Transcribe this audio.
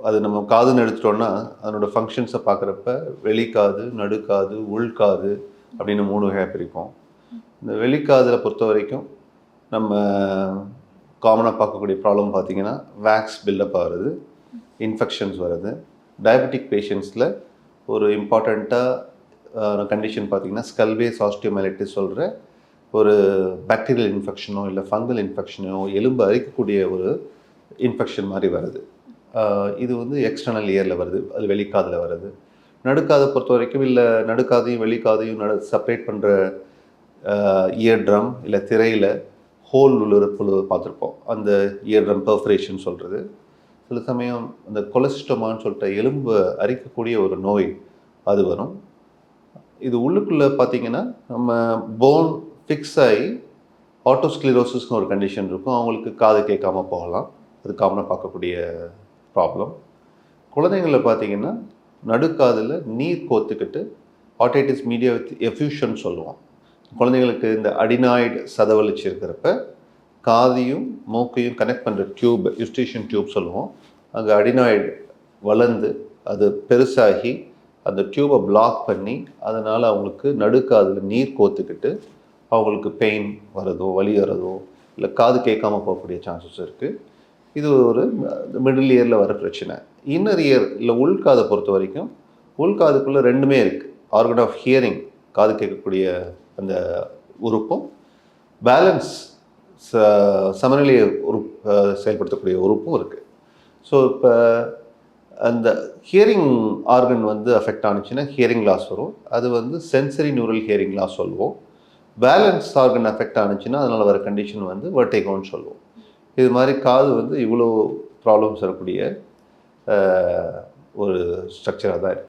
அது நம்ம காதுன்னு எடுத்துட்டோம்னா அதனோட ஃபங்க்ஷன்ஸை பார்க்குறப்ப வெளிக்காது, நடுக்காது, உள்காது அப்படின்னு 3 வகையாக பிரிப்போம். இந்த வெளிக்காதில் பொறுத்த வரைக்கும் நம்ம காமனாக பார்க்கக்கூடிய ப்ராப்ளம் பார்த்திங்கன்னா வேக்ஸ் பில்டப் ஆகிறது, இன்ஃபெக்ஷன்ஸ் வருது. டயபெட்டிக் பேஷண்ட்ஸில் ஒரு இம்பார்ட்டண்ட்டாக கண்டிஷன் பார்த்திங்கன்னா ஸ்கல்வேஸ் ஆஸ்டியோமைலிட்டிஸ் சொல்கிற ஒரு பாக்டீரியல் இன்ஃபெக்ஷனோ இல்லை ஃபங்கல் இன்ஃபெக்ஷனோ எலும்பு அரிக்கக்கூடிய ஒரு இன்ஃபெக்ஷன் மாதிரி வருது. இது வந்து எக்ஸ்டர்னல் இயரில் வருது, அது வெளிக்காதில் வருது. நடுக்காதை பொறுத்த வரைக்கும் இல்லை நடுக்காதையும் வெளிக்காதையும் செப்பரேட் பண்ணுற இயர் ட்ரம் இல்லை திரையில் ஹோல் உள்ள பொழுது பார்த்துருப்போம். அந்த இயர் ட்ரம் பெர்ஃபரேஷன் சொல்கிறது. சில சமயம் அந்த கொலஸ்டமான்னு சொல்லிட்டு எலும்பு அரிக்கக்கூடிய ஒரு நோய் அது வரும். இது உள்ளுக்குள்ளே பார்த்திங்கன்னா நம்ம போன் ஃபிக்ஸ் ஆகி ஆட்டோஸ்க்ளிரோசிஸ்னு ஒரு கண்டிஷன் இருக்கும். அவங்களுக்கு காது கேட்காமல் போகலாம். அது காமனாக பார்க்கக்கூடிய ப்ராப்ளம். குழந்தைங்களில் பார்த்திங்கன்னா நடுக்காதில் நீர் கோத்துக்கிட்டு ஆட்டைட்டிஸ் மீடியா வித் எஃப்யூஷன் சொல்லுவோம். குழந்தைங்களுக்கு இந்த அடினாய்டு சதவழிச்சு இருக்கிறப்ப காதையும் மூக்கையும் கனெக்ட் பண்ணுற டியூப், யுஸ்டேஷன் டியூப் சொல்லுவோம். அங்கே அடினாய்டு வளர்ந்து அது பெருசாகி அந்த டியூபை பிளாக் பண்ணி அதனால் அவங்களுக்கு நடுக்காதில் நீர் கோத்துக்கிட்டு அவங்களுக்கு பெயின் வரதோ வலி வரதோ இல்லை காது கேட்காமல் போகக்கூடிய சான்சஸ் இருக்குது. இது ஒரு மிடில் இயரில் வர பிரச்சனை. இன்னர் இயர் இல்லை உள்காதை பொறுத்த வரைக்கும் உள்காதுக்குள்ளே ரெண்டுமே இருக்குது. ஆர்கன் ஆஃப் ஹியரிங், காது கேட்கக்கூடிய அந்த உறுப்பும், பேலன்ஸ் சமநிலையை செயல்படுத்தக்கூடிய உறுப்பும் இருக்குது. ஸோ இப்போ அந்த ஹியரிங் ஆர்கன் வந்து அஃபெக்ட் ஆனிச்சுன்னா ஹியரிங் லாஸ் வரும். அது வந்து சென்சரி நியூரல் ஹியரிங் லாஸ் சொல்லுவோம். பேலன்ஸ் ஆர்கன் அஃபெக்ட் ஆனிச்சுன்னா அதனால் வர கண்டிஷன் வந்து வெர்டிகோன்னு சொல்லுவோம். இது மாதிரி காது வந்து இவ்வளோ ப்ராப்ளம்ஸ் வரக்கூடிய ஒரு ஸ்ட்ரக்சராக தான் இருக்குது.